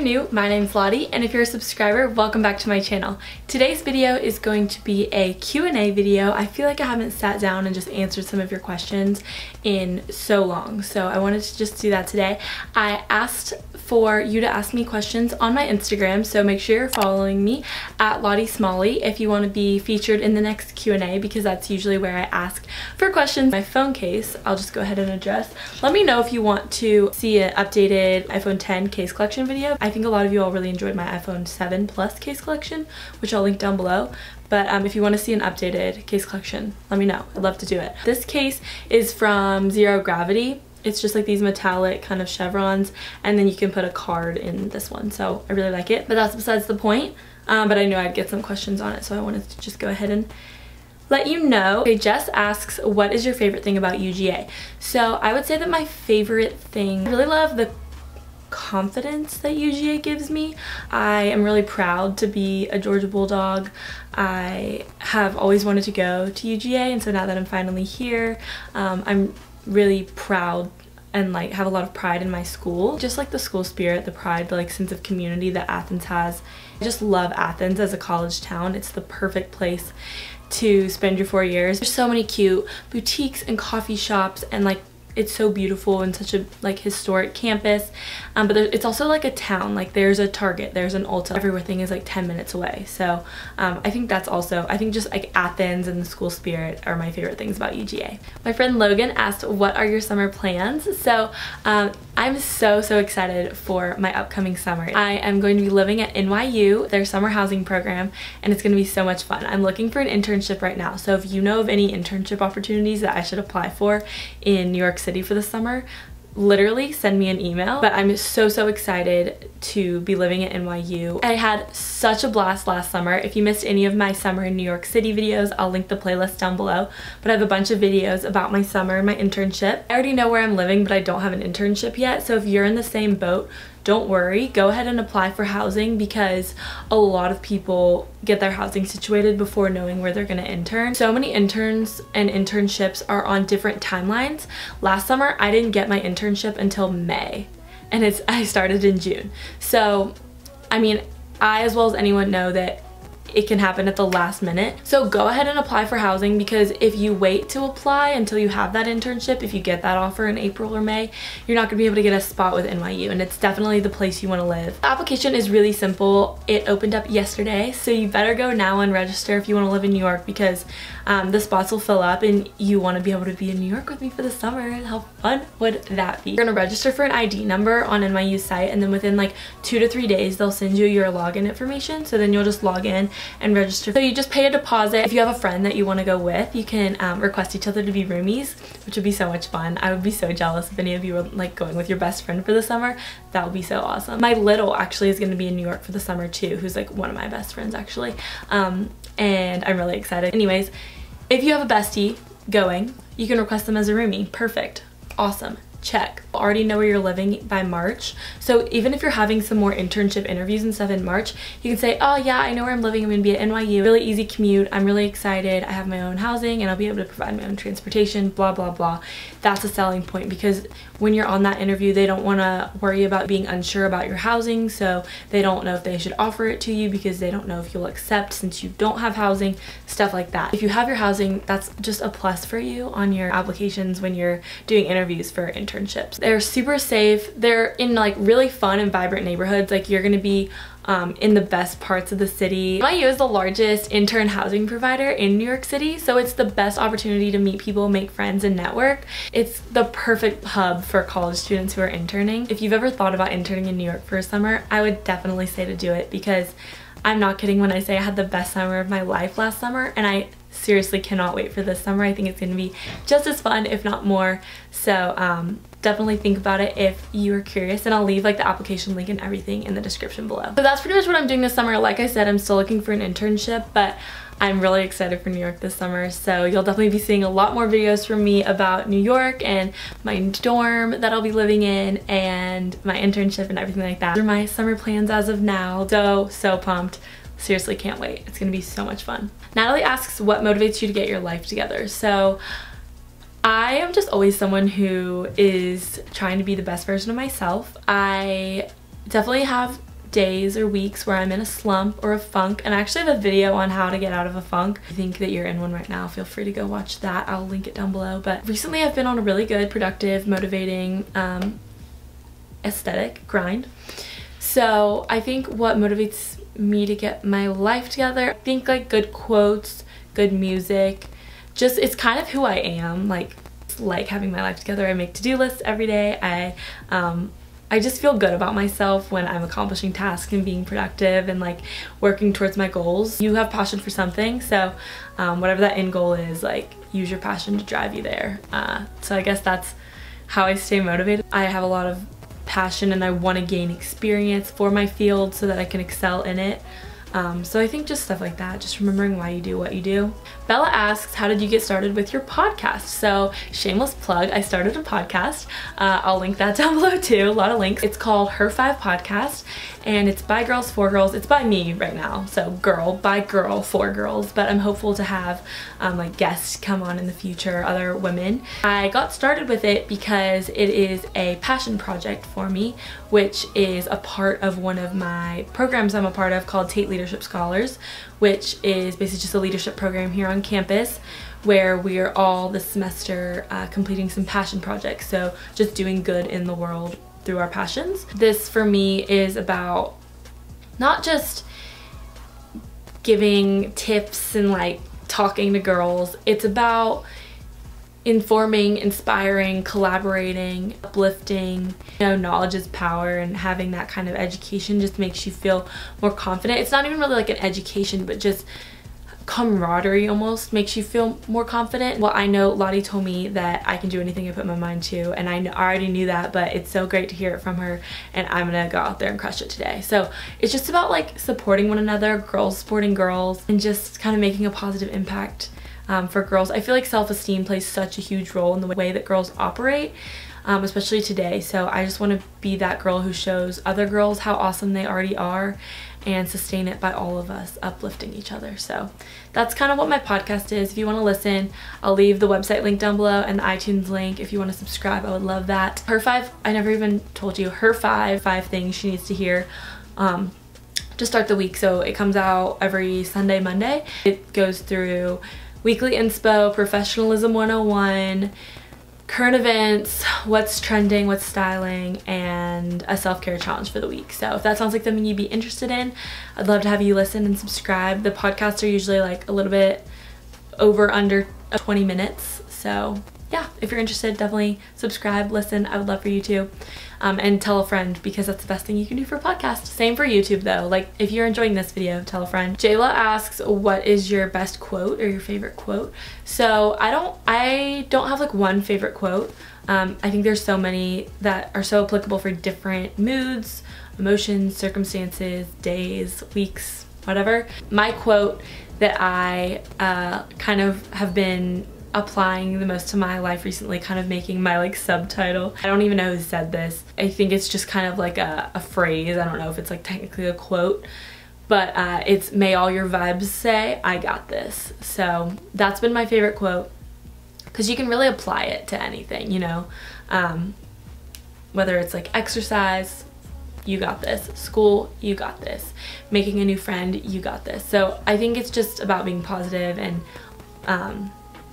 new, my name's Lottie, and if you're a subscriber, welcome back to my channel. Today's video is going to be a Q&A video. I feel like I haven't sat down and just answered some of your questions in so long, so I wanted to just do that today. I asked for you to ask me questions on my Instagram, so make sure you're following me at Lottie Smalley if you want to be featured in the next Q&A, because that's usually where I ask for questions. My phone case, I'll just go ahead and address. Let me know if you want to see an updated iPhone 10 case collection video. I think a lot of you all really enjoyed my iPhone 7 Plus case collection, which I'll link down below. But if you want to see an updated case collection, let me know. I'd love to do it. This case is from Zero Gravity. It's just like these metallic kind of chevrons, and then you can put a card in this one. So I really like it, but that's besides the point. But I knew I'd get some questions on it, so I wanted to just go ahead and let you know. Okay, Jess asks, what is your favorite thing about UGA? So I would say that my favorite thing, I really love the confidence that UGA gives me. I am really proud to be a Georgia Bulldog. I have always wanted to go to UGA, and so now that I'm finally here, I'm really proud and like have a lot of pride in my school. Just like the school spirit, the pride, the like sense of community that Athens has. I just love Athens as a college town. It's the perfect place to spend your 4 years. There's so many cute boutiques and coffee shops, and like it's so beautiful and such a like historic campus, but it's also like a town. Like there's a Target, there's an Ulta, everything is like 10 minutes away. So I think that's also, I think just like Athens and the school spirit are my favorite things about UGA. My friend Logan asked, what are your summer plans? So I'm so excited for my upcoming summer. I am going to be living at NYU, their summer housing program, and it's going to be so much fun. I'm looking for an internship right now, so if you know of any internship opportunities that I should apply for in New York City for the summer, literally send me an email. But I'm so excited to be living at NYU. I had such a blast last summer. If you missed any of my summer in New York City videos, I'll link the playlist down below. But I have a bunch of videos about my summer, my internship. I already know where I'm living, but I don't have an internship yet. So if you're in the same boat, don't worry, go ahead and apply for housing, because a lot of people get their housing situated before knowing where they're gonna intern. So many interns and internships are on different timelines. Last summer, I didn't get my internship until May, and I started in June. So, I mean, I as well as anyone know that it can happen at the last minute. So go ahead and apply for housing, because if you wait to apply until you have that internship, if you get that offer in April or May, you're not gonna be able to get a spot with NYU, and it's definitely the place you wanna live. The application is really simple. It opened up yesterday, so you better go now and register if you wanna live in New York, because the spots will fill up and you wanna be able to be in New York with me for the summer. How fun would that be? You're gonna register for an ID number on NYU's site, and then within like 2 to 3 days, they'll send you your login information, so then you'll just log in and register. So you just pay a deposit. If you have a friend that you want to go with, you can request each other to be roomies, which would be so much fun. I would be so jealous if any of you were like going with your best friend for the summer. That would be so awesome. My little actually is going to be in New York for the summer too, who's like one of my best friends actually, and I'm really excited. Anyways, if you have a bestie going, you can request them as a roomie. Perfect. Awesome. Check. Already know where you're living by March. So even if you're having some more internship interviews and stuff in March, you can say, oh yeah, I know where I'm living. I'm gonna be at NYU. Really easy commute. I'm really excited. I have my own housing and I'll be able to provide my own transportation, blah, blah, blah. That's a selling point, because when you're on that interview, they don't want to worry about being unsure about your housing. So they don't know if they should offer it to you, because they don't know if you'll accept since you don't have housing, stuff like that. If you have your housing, that's just a plus for you on your applications when you're doing interviews for internships. They're super safe. They're in like really fun and vibrant neighborhoods. Like you're gonna be in the best parts of the city. NYU is the largest intern housing provider in New York City, so it's the best opportunity to meet people, make friends, and network. It's the perfect hub for college students who are interning. If you've ever thought about interning in New York for a summer, I would definitely say to do it, because I'm not kidding when I say I had the best summer of my life last summer, and I seriously cannot wait for this summer. I think it's going to be just as fun, if not more. So definitely think about it if you are curious, and I'll leave like the application link and everything in the description below. So that's pretty much what I'm doing this summer. Like I said, I'm still looking for an internship, but I'm really excited for New York this summer, so you'll definitely be seeing a lot more videos from me about New York and my dorm that I'll be living in and my internship and everything like that. Those are my summer plans as of now. So pumped. Seriously can't wait. It's gonna be so much fun. Natalie asks, what motivates you to get your life together? So I am just always someone who is trying to be the best version of myself. I definitely have days or weeks where I'm in a slump or a funk, and I actually have a video on how to get out of a funk. If you think that you're in one right now, feel free to go watch that. I'll link it down below. But recently I've been on a really good, productive, motivating, aesthetic grind. So I think what motivates me to get my life together, I think like good quotes, good music, just it's kind of who I am, like having my life together. I make to-do lists every day. I just feel good about myself when I'm accomplishing tasks and being productive and like working towards my goals. You have passion for something, so whatever that end goal is, like use your passion to drive you there. So I guess that's how I stay motivated. I have a lot of passion and I want to gain experience for my field so that I can excel in it. So I think just stuff like that, just remembering why you do what you do. Bella asks, how did you get started with your podcast? So shameless plug, I started a podcast. I'll link that down below too, a lot of links. It's called Her 5 Podcast, and it's by girls for girls. It's by me right now, so girl by girl for girls, but I'm hopeful to have like guests come on in the future, other women. I got started with it because it is a passion project for me, which is a part of one of my programs I'm a part of called Tate Leadership Scholars, which is basically just a leadership program here on campus where we are all this semester completing some passion projects, so just doing good in the world through our passions. This for me is about not just giving tips and like talking to girls, it's about informing, inspiring, collaborating, uplifting. You know, knowledge is power, and having that kind of education just makes you feel more confident. It's not even really like an education, but just camaraderie almost makes you feel more confident. Well, I know Lottie told me that I can do anything I put my mind to, and I already knew that, but it's so great to hear it from her, and I'm gonna go out there and crush it today. So it's just about like supporting one another, girls supporting girls, and just kind of making a positive impact for girls. I feel like self-esteem plays such a huge role in the way that girls operate, especially today. So I just want to be that girl who shows other girls how awesome they already are and sustain it by all of us uplifting each other. So that's kind of what my podcast is. If you want to listen, I'll leave the website link down below and the iTunes link. If you want to subscribe, I would love that. Her 5, I never even told you, her 5 things she needs to hear to start the week. So it comes out every Sunday, Monday. It goes through weekly inspo, professionalism 101, current events, what's trending, what's styling, and a self-care challenge for the week. So if that sounds like something you'd be interested in, I'd love to have you listen and subscribe. The podcasts are usually like a little bit under 20 minutes. So yeah, if you're interested, definitely subscribe, listen. I would love for you to. And tell a friend, because that's the best thing you can do for a podcast. Same for YouTube though. Like if you're enjoying this video, tell a friend. Jayla asks, what is your best quote or your favorite quote? So I don't have like one favorite quote. I think there's so many that are so applicable for different moods, emotions, circumstances, days, weeks, whatever. My quote that I kind of have been applying the most to my life recently, kind of making my like subtitle. I don't even know who said this. I think it's just kind of like a phrase. I don't know if it's like technically a quote, but it's may all your vibes say I got this. So that's been my favorite quote because you can really apply it to anything, you know, whether it's like exercise, you got this, school, you got this, making a new friend, you got this. So I think it's just about being positive and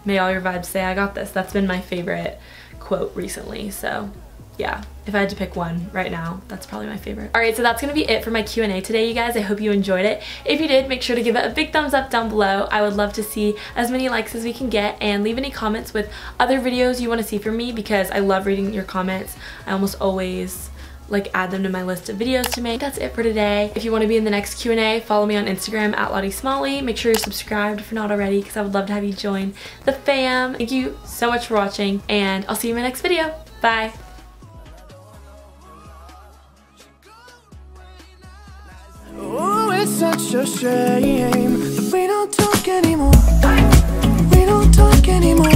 may all your vibes say I got this. That's been my favorite quote recently. So yeah, if I had to pick one right now, that's probably my favorite. Alright, so that's gonna be it for my Q&A today, you guys. I hope you enjoyed it. If you did, make sure to give it a big thumbs up down below. I would love to see as many likes as we can get, and leave any comments with other videos you want to see from me, because I love reading your comments. I almost always like add them to my list of videos to make. That's it for today. If you want to be in the next Q&A, follow me on Instagram at Lottie Smalley. Make sure you're subscribed if you're not already, because I would love to have you join the fam. Thank you so much for watching, and I'll see you in my next video. Bye. Oh, it's such a shame that we don't talk anymore. We don't talk anymore.